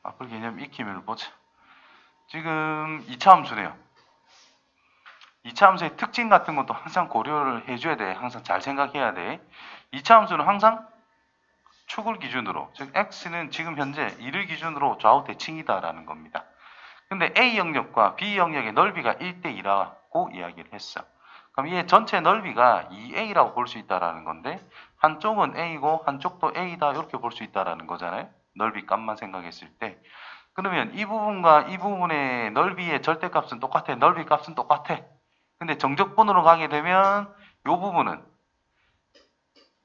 바꿀 개념 익히면을 보자. 지금 2차 함수네요. 2차 함수의 특징 같은 것도 항상 고려를 해줘야 돼. 항상 잘 생각해야 돼. 2차 함수는 항상 축을 기준으로, 즉 x는 지금 현재 2를 기준으로 좌우 대칭이다라는 겁니다. 근데 A 영역과 B 영역의 넓이가 1대2라고 이야기를 했어. 그럼 이 전체 넓이가 2A라고 볼 수 있다라는 건데 한쪽은 A고 한쪽도 A다 이렇게 볼 수 있다라는 거잖아요. 넓이 값만 생각했을 때. 그러면 이 부분과 이 부분의 넓이의 절대값은 똑같아. 넓이 값은 똑같아. 근데 정적분으로 가게 되면 이 부분은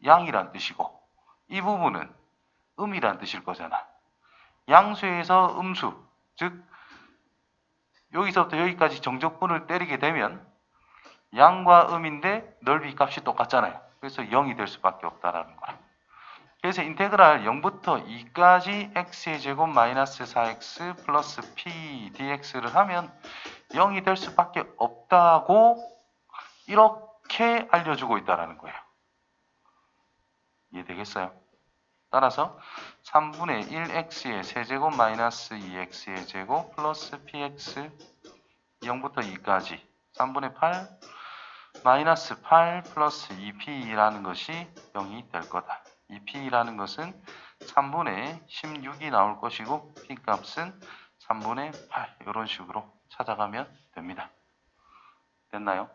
양이란 뜻이고 이 부분은 음이란 뜻일 거잖아. 양수에서 음수, 즉 여기서부터 여기까지 정적분을 때리게 되면 양과 음인데 넓이 값이 똑같잖아요. 그래서 0이 될 수밖에 없다라는 거야. 그래서 인테그랄 0부터 2까지 x의 제곱 마이너스 4x 플러스 p dx를 하면 0이 될 수밖에 없다고 이렇게 알려주고 있다는 거예요. 이해되겠어요? 따라서 3분의 1x의 세제곱 마이너스 2x의 제곱 플러스 px 0부터 2까지 3분의 8 마이너스 8 플러스 2p라는 것이 0이 될 거다. 2p라는 것은 3분의 16이 나올 것이고 p 값은 3분의 8 이런 식으로 찾아가면 됩니다. 됐나요?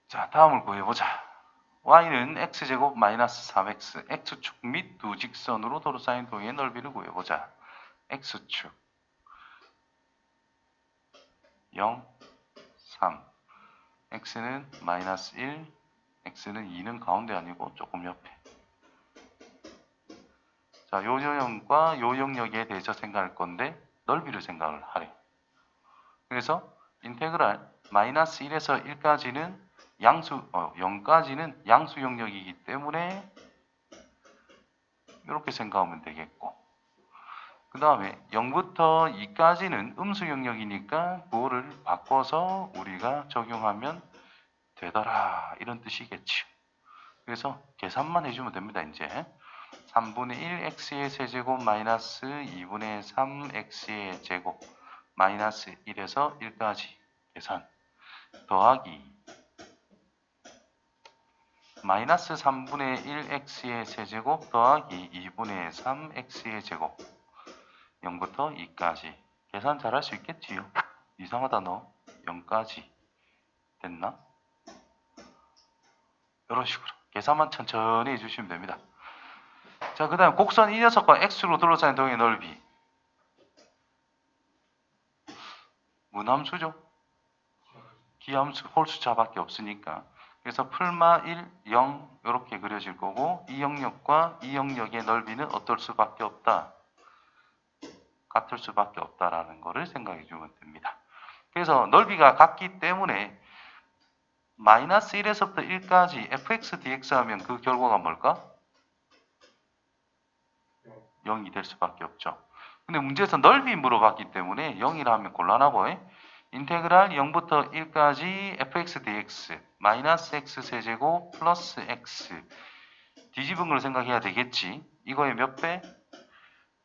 자, 다음을 구해보자. y는 x제곱 마이너스 3x, x축 및 두 직선으로 도로 쌓인 동의 넓이를 구해보자. x축 0, 3, x는 마이너스 1, x는 2는 가운데 아니고 조금 옆에. 자, 요 영역과 요 영역에 대해서 생각할 건데 넓이를 생각을 하래. 그래서 인테그랄 마이너스 1에서 1까지는 0까지는 양수 영역이기 때문에 이렇게 생각하면 되겠고 그 다음에 0부터 2까지는 음수 영역이니까 그거를 바꿔서 우리가 적용하면 되더라 이런 뜻이겠지. 그래서 계산만 해주면 됩니다. 이제 3분의 1 x의 세제곱 마이너스 2분의 3 x의 제곱 마이너스 1에서 1까지 계산 더하기 마이너스 3분의 1x의 세제곱 더하기 2분의 3x의 제곱 0부터 2까지 계산 잘할 수 있겠지요. 이상하다 너 0까지 됐나? 이런 식으로 계산만 천천히 해주시면 됩니다. 자, 그 다음 곡선 이 녀석과 x로 둘러싸인 동의 넓이 무함수죠. 기함수 홀수차밖에 없으니까 그래서 풀마 1, 0 이렇게 그려질 거고 이 영역과 이 영역의 넓이는 어떨 수밖에 없다. 같을 수밖에 없다라는 것을 생각해 주면 됩니다. 그래서 넓이가 같기 때문에 마이너스 1에서부터 1까지 fx dx 하면 그 결과가 뭘까? 0이 될 수밖에 없죠. 근데 문제에서 넓이 물어봤기 때문에 0이라 하면 곤란하고 인테그랄 0부터 1까지 fx dx 마이너스 x 세제곱 플러스 x 뒤집은 걸 생각해야 되겠지. 이거의 몇 배?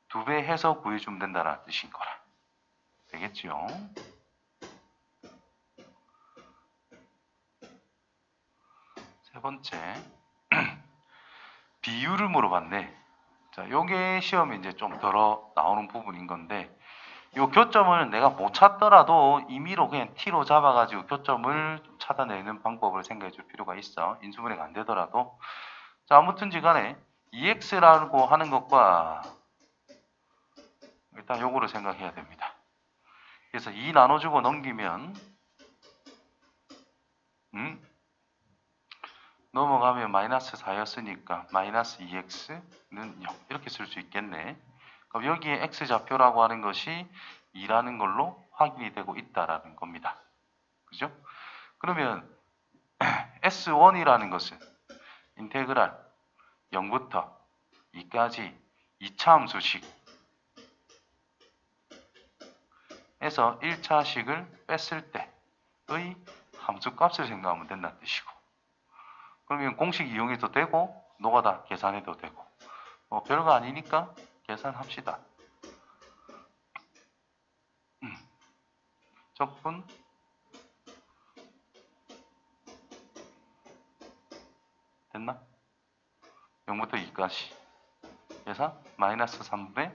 2배 해서 구해주면 된다는 뜻인 거라. 되겠지요? 세 번째 비율을 물어봤네. 자, 요게 시험에 이제 좀 덜어 나오는 부분인 건데 요 교점을 내가 못 찾더라도 임의로 그냥 t로 잡아가지고 교점을 좀 찾아내는 방법을 생각해 줄 필요가 있어. 인수분해가 안 되더라도. 자, 아무튼지 간에 2x라고 하는 것과 일단 요거를 생각해야 됩니다. 그래서 2 나눠주고 넘기면 넘어가면 마이너스 4였으니까 마이너스 2x는 0 이렇게 쓸 수 있겠네. 그럼 여기에 x좌표라고 하는 것이 2라는 걸로 확인이 되고 있다라는 겁니다. 그죠? 그러면 S1이라는 것은 인테그랄 0부터 2까지 2차 함수식 에서 1차식을 뺐을 때의 함수값을 생각하면 된다는 뜻이고, 그러면 공식 이용해도 되고 노가다 계산해도 되고, 별거 아니니까 계산합시다. 적분 됐나? 0부터 2까지 계산 마이너스 3분의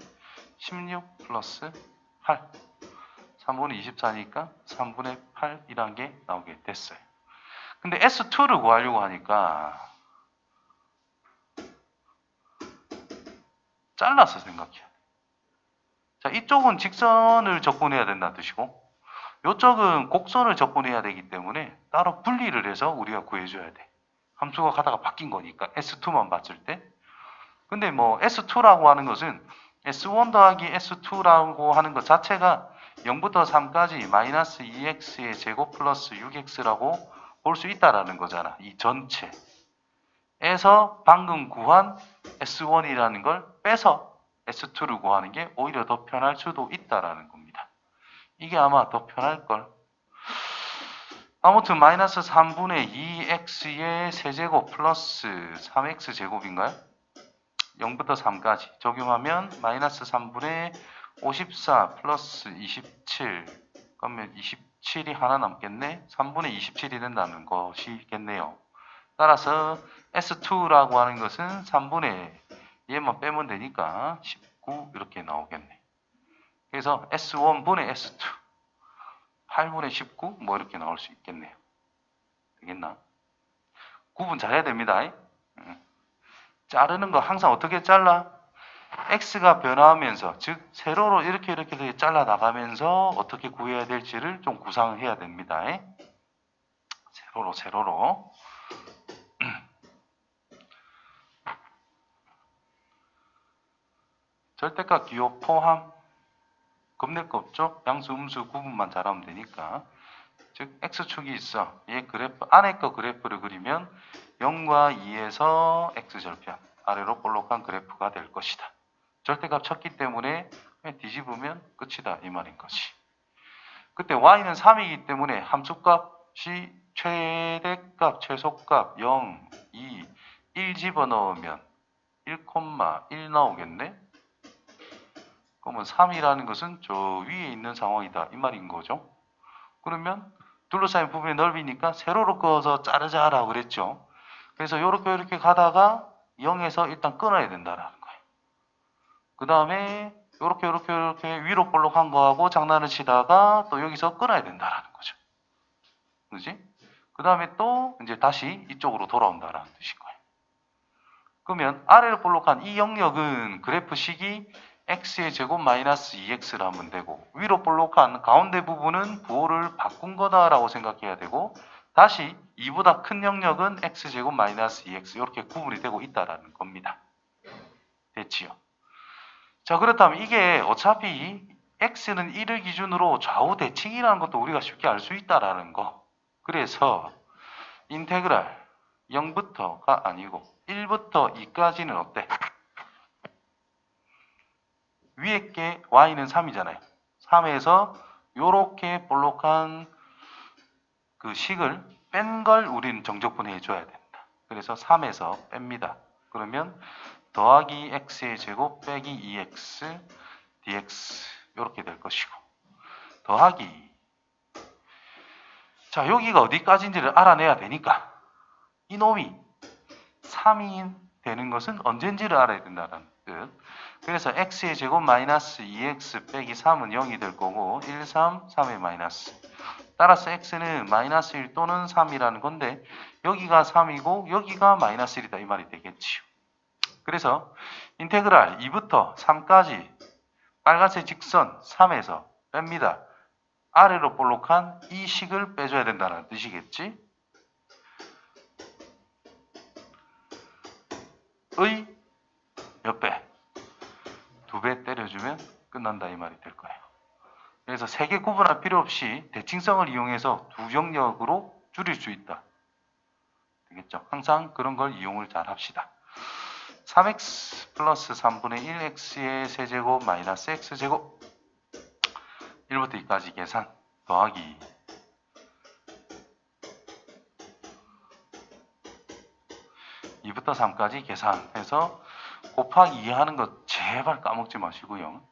16 플러스 8, 3분의 24니까 3분의 8이란 게 나오게 됐어요. 근데 S2를 구하려고 하니까 잘라서 생각해야 돼. 자, 이쪽은 직선을 적분해야 된다는 뜻이고, 이쪽은 곡선을 적분해야 되기 때문에 따로 분리를 해서 우리가 구해줘야 돼. 함수가 가다가 바뀐 거니까 S2만 봤을 때. 근데 뭐 S2라고 하는 것은 S1 더하기 S2라고 하는 것 자체가 0부터 3까지 마이너스 2x의 제곱 플러스 6x라고 볼 수 있다라는 거잖아. 이 전체에서 방금 구한 S1이라는 걸 빼서 S2를 구하는 게 오히려 더 편할 수도 있다라는 겁니다. 이게 아마 더 편할 걸. 아무튼 마이너스 3분의 2x의 세제곱 플러스 3x 제곱인가요? 0부터 3까지 적용하면 마이너스 3분의 54 플러스 27, 그러면 27이 하나 남겠네. 3분의 27이 된다는 것이겠네요. 따라서 S2라고 하는 것은 3분의 얘만 빼면 되니까 19 이렇게 나오겠네. 그래서 S1분의 S2 8분의 19 뭐 이렇게 나올 수 있겠네요. 되겠나? 구분 잘해야 됩니다. 자르는 거 항상 어떻게 잘라? x가 변화하면서, 즉 세로로 이렇게 잘라 나가면서 어떻게 구해야 될지를 좀 구상을 해야 됩니다. 세로로 절대값 기호 포함, 겁낼 거 없죠? 양수 음수 구분만 잘하면 되니까. 즉 x축이 있어. 얘 그래프 안에 거 그래프를 그리면 0과 2에서 x절편 아래로 볼록한 그래프가 될 것이다. 절대값 쳤기 때문에 그냥 뒤집으면 끝이다 이 말인 것이. 그때 y는 3이기 때문에 함수값이 최대값, 최소값 0, 2, 1 집어넣으면 1,1 나오겠네. 그러면 3이라는 것은 저 위에 있는 상황이다 이 말인 거죠. 그러면 둘러싸인 부분의 넓이니까 세로로 그어서 자르자라고 그랬죠. 그래서 이렇게 가다가 0에서 일단 끊어야 된다라는 거예요. 그 다음에 이렇게 위로 볼록한 거하고 장난을 치다가 또 여기서 끊어야 된다라는 거죠. 그지? 그 다음에 또 이제 다시 이쪽으로 돌아온다라는 뜻인 거예요. 그러면 아래로 볼록한 이 영역은 그래프식이 x의 제곱 마이너스 2x를 하면 되고, 위로 볼록한 가운데 부분은 부호를 바꾼 거다라고 생각해야 되고, 다시 2보다 큰 영역은 x제곱 마이너스 2x 이렇게 구분이 되고 있다라는 겁니다. 됐지요? 자, 그렇다면 이게 어차피 x는 1을 기준으로 좌우 대칭이라는 것도 우리가 쉽게 알 수 있다라는 거. 그래서 인테그랄 0부터가 아니고 1부터 2까지는 어때? 위에 게 y는 3이잖아요. 3에서 요렇게 볼록한 그 식을 뺀 걸 우리는 정적분해 줘야 된다. 그래서 3에서 뺍니다. 그러면 더하기 x의 제곱 빼기 2x dx 이렇게 될 것이고, 더하기, 자 여기가 어디까지인지를 알아내야 되니까 이놈이 3이 되는 것은 언젠지를 알아야 된다는 뜻. 그래서 x의 제곱 마이너스 2x 빼기 3은 0이 될 거고 1, 3, 3의 마이너스. 따라서 x는 마이너스 1 또는 3이라는 건데 여기가 3이고 여기가 마이너스 1이다 이 말이 되겠지요. 그래서 인테그랄 2부터 3까지 빨간색 직선 3에서 뺍니다. 아래로 볼록한 이 식을 빼줘야 된다는 뜻이겠지. 의 몇 배? 2배 때려주면 끝난다 이 말이 될 거예요. 그래서 3개 구분할 필요 없이 대칭성을 이용해서 두 영역으로 줄일 수 있다. 되겠죠? 항상 그런 걸 이용을 잘 합시다. 3x 플러스 3분의 1x의 세제곱 마이너스 x제곱. 1부터 2까지 계산 더하기 2부터 3까지 계산해서 곱하기 2 하는 거 제발 까먹지 마시고요.